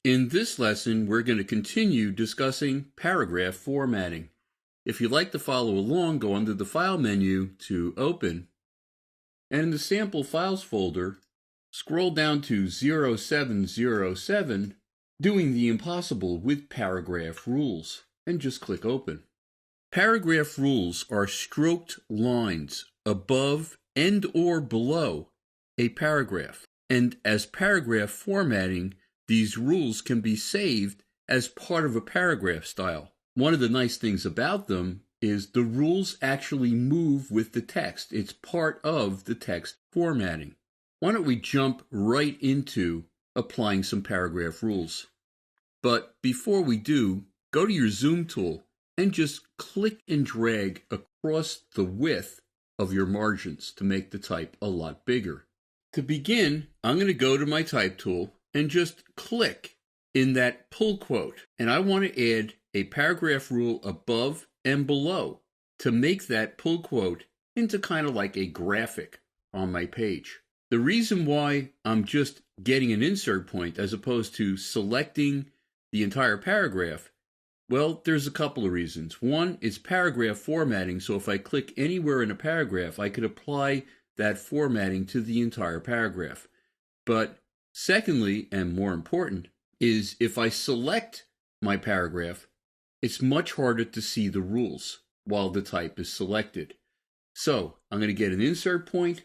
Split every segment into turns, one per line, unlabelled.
In this lesson, we're going to continue discussing paragraph formatting. If you'd like to follow along, go under the File menu to Open, and in the Sample Files folder, scroll down to 0707, Doing the Impossible with Paragraph Rules, and just click Open. Paragraph rules are stroked lines above and or below a paragraph, and as paragraph formatting, these rules can be saved as part of a paragraph style. One of the nice things about them is the rules actually move with the text. It's part of the text formatting. Why don't we jump right into applying some paragraph rules? But before we do, go to your zoom tool and just click and drag across the width of your margins to make the type a lot bigger. To begin, I'm going to go to my type tool and just click in that pull quote. And I want to add a paragraph rule above and below to make that pull quote into kind of like a graphic on my page. The reason why I'm just getting an insert point as opposed to selecting the entire paragraph, well, there's a couple of reasons. One, it's paragraph formatting, so if I click anywhere in a paragraph, I could apply that formatting to the entire paragraph. But secondly, and more important, is if I select my paragraph, it's much harder to see the rules while the type is selected. So I'm going to get an insert point,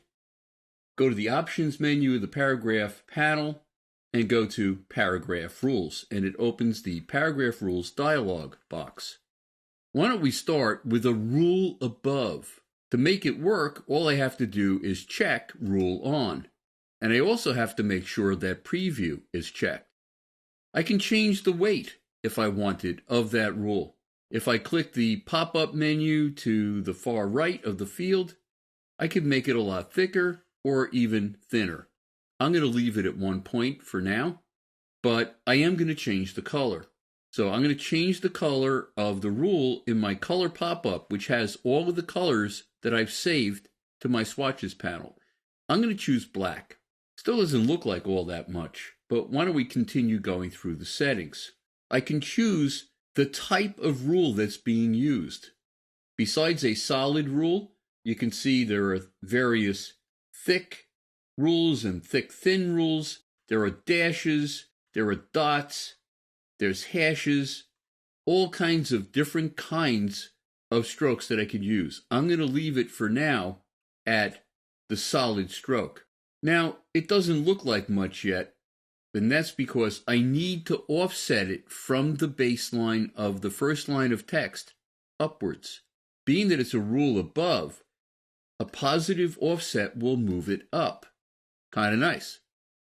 go to the options menu of the paragraph panel, and go to paragraph rules, and it opens the paragraph rules dialog box. Why don't we start with a rule above? To make it work, all I have to do is check rule on. And I also have to make sure that preview is checked. I can change the weight if I wanted of that rule. If I click the pop-up menu to the far right of the field, I can make it a lot thicker or even thinner. I'm going to leave it at 1 point for now, but I am going to change the color. So I'm going to change the color of the rule in my color pop-up, which has all of the colors that I've saved to my swatches panel. I'm going to choose black. Still doesn't look like all that much, but why don't we continue going through the settings? I can choose the type of rule that's being used. Besides a solid rule, you can see there are various thick rules and thick-thin rules. There are dashes, there are dots, there's hashes, all kinds of different kinds of strokes that I could use. I'm going to leave it for now at the solid stroke. Now, it doesn't look like much yet, and that's because I need to offset it from the baseline of the first line of text upwards. Being that it's a rule above, a positive offset will move it up. Kind of nice.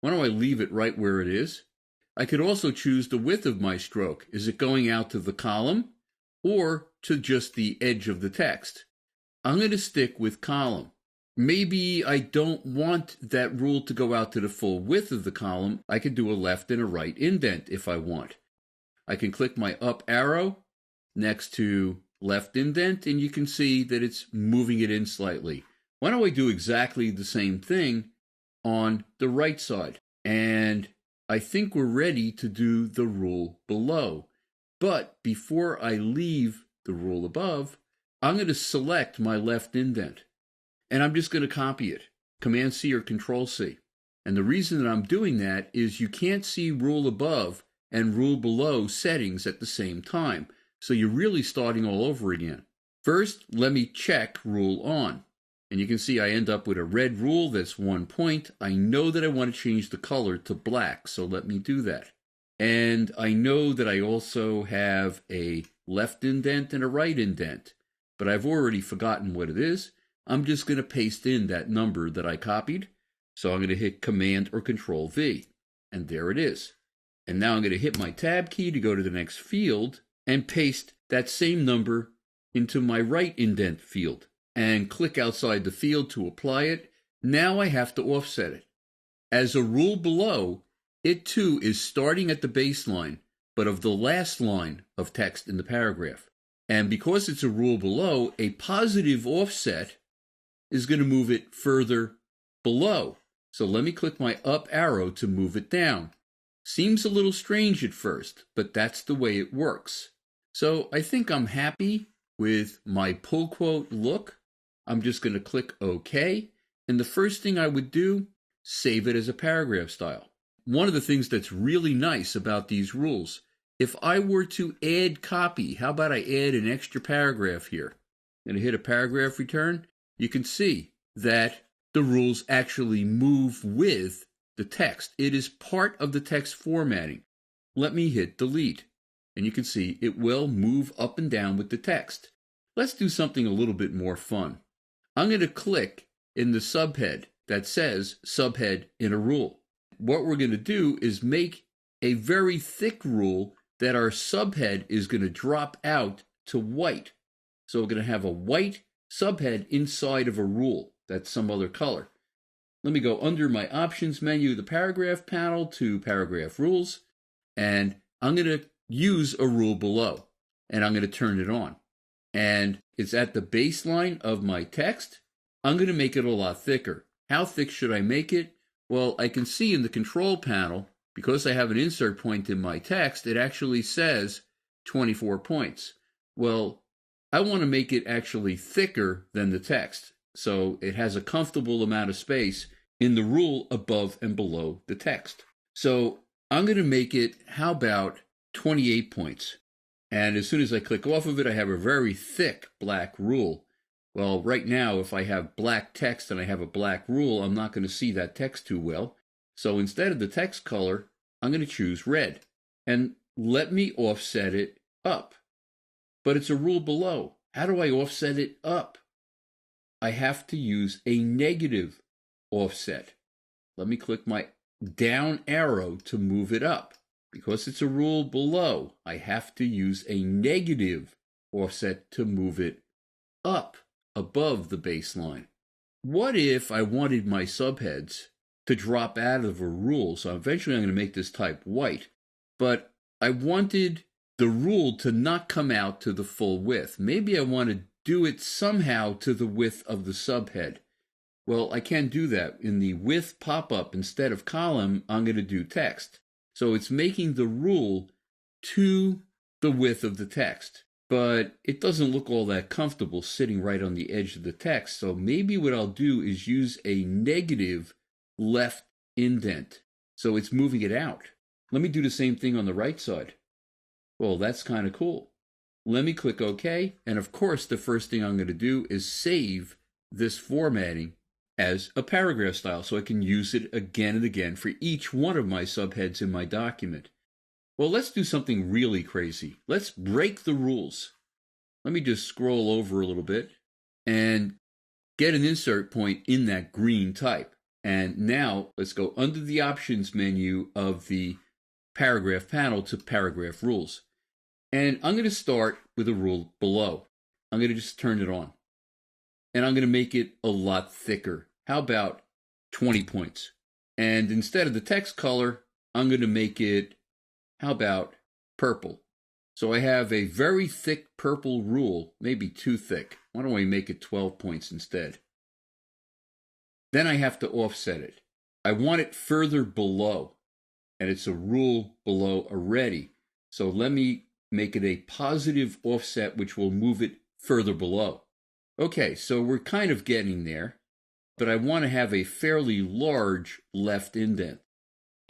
Why don't I leave it right where it is? I could also choose the width of my stroke. Is it going out to the column or to just the edge of the text? I'm going to stick with column. Maybe I don't want that rule to go out to the full width of the column. I could do a left and a right indent if I want. I can click my up arrow next to left indent, and you can see that it's moving it in slightly. Why don't I do exactly the same thing on the right side? And I think we're ready to do the rule below. But before I leave the rule above, I'm going to select my left indent. And I'm just going to copy it, Command-C or Control-C. And the reason that I'm doing that is you can't see rule above and rule below settings at the same time. So you're really starting all over again. First, let me check rule on. And you can see I end up with a red rule that's 1 point. I know that I want to change the color to black, so let me do that. And I know that I also have a left indent and a right indent, but I've already forgotten what it is. I'm just going to paste in that number that I copied. So I'm going to hit Command or Control V, and there it is. And now I'm going to hit my Tab key to go to the next field and paste that same number into my right indent field and click outside the field to apply it. Now I have to offset it. As a rule below, it too is starting at the baseline, but of the last line of text in the paragraph. And because it's a rule below, a positive offset is going to move it further below. So let me click my up arrow to move it down. Seems a little strange at first, but that's the way it works. So I think I'm happy with my pull quote look. I'm just going to click OK. And the first thing I would do, save it as a paragraph style. One of the things that's really nice about these rules, if I were to add copy, how about I add an extra paragraph here? And I hit a paragraph return, you can see that the rules actually move with the text. It is part of the text formatting. Let me hit delete, and you can see it will move up and down with the text. Let's do something a little bit more fun. I'm going to click in the subhead that says subhead in a rule. What we're going to do is make a very thick rule that our subhead is going to drop out to white. So we're going to have a white subhead inside of a rule that's some other color. Let me go under my options menu, the paragraph panel, to paragraph rules, and I'm going to use a rule below, and I'm going to turn it on. And it's at the baseline of my text. I'm going to make it a lot thicker. How thick should I make it? Well, I can see in the control panel, because I have an insert point in my text, it actually says 24 points. Well, I want to make it actually thicker than the text, so it has a comfortable amount of space in the rule above and below the text. So I'm going to make it, how about 28 points? And as soon as I click off of it, I have a very thick black rule. Well, right now, if I have black text and I have a black rule, I'm not going to see that text too well. So instead of the text color, I'm going to choose red. And let me offset it up. But it's a rule below. How do I offset it up? I have to use a negative offset. Let me click my down arrow to move it up. Because it's a rule below, I have to use a negative offset to move it up above the baseline. What if I wanted my subheads to drop out of a rule? So eventually I'm going to make this type white, but I wanted the rule to not come out to the full width. Maybe I want to do it somehow to the width of the subhead. Well, I can't do that. In the width pop-up, instead of column, I'm going to do text. So it's making the rule to the width of the text. But it doesn't look all that comfortable sitting right on the edge of the text. So maybe what I'll do is use a negative left indent. So it's moving it out. Let me do the same thing on the right side. Well, that's kind of cool. Let me click OK. And of course, the first thing I'm going to do is save this formatting as a paragraph style so I can use it again and again for each one of my subheads in my document. Well, let's do something really crazy. Let's break the rules. Let me just scroll over a little bit and get an insert point in that green type. And now let's go under the options menu of the paragraph panel to paragraph rules. And I'm going to start with a rule below. I'm going to just turn it on. And I'm going to make it a lot thicker. How about 20 points? And instead of the text color, I'm going to make it, how about purple? So I have a very thick purple rule, maybe too thick. Why don't we make it 12 points instead? Then I have to offset it. I want it further below, and it's a rule below already. So let me make it a positive offset, which will move it further below. Okay, so we're kind of getting there, but I want to have a fairly large left indent.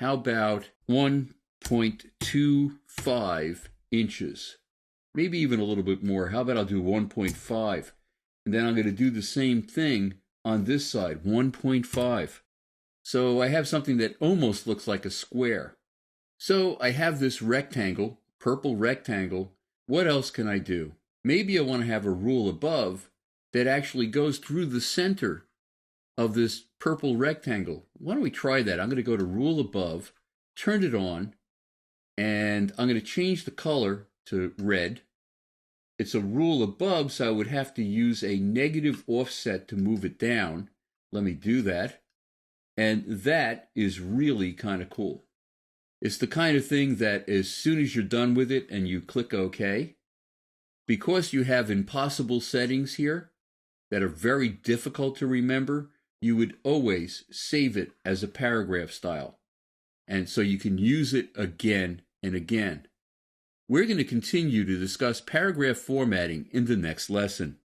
How about 1.25 inches? Maybe even a little bit more. How about I'll do 1.5? And then I'm going to do the same thing on this side, 1.5. So I have something that almost looks like a square. So I have this rectangle, purple rectangle. What else can I do? Maybe I want to have a rule above that actually goes through the center of this purple rectangle. Why don't we try that? I'm going to go to rule above, turn it on, and I'm going to change the color to red. It's a rule above, so I would have to use a negative offset to move it down. Let me do that. And that is really kind of cool. It's the kind of thing that as soon as you're done with it and you click OK, because you have impossible settings here that are very difficult to remember, you would always save it as a paragraph style. and so you can use it again and again. We're going to continue to discuss paragraph formatting in the next lesson.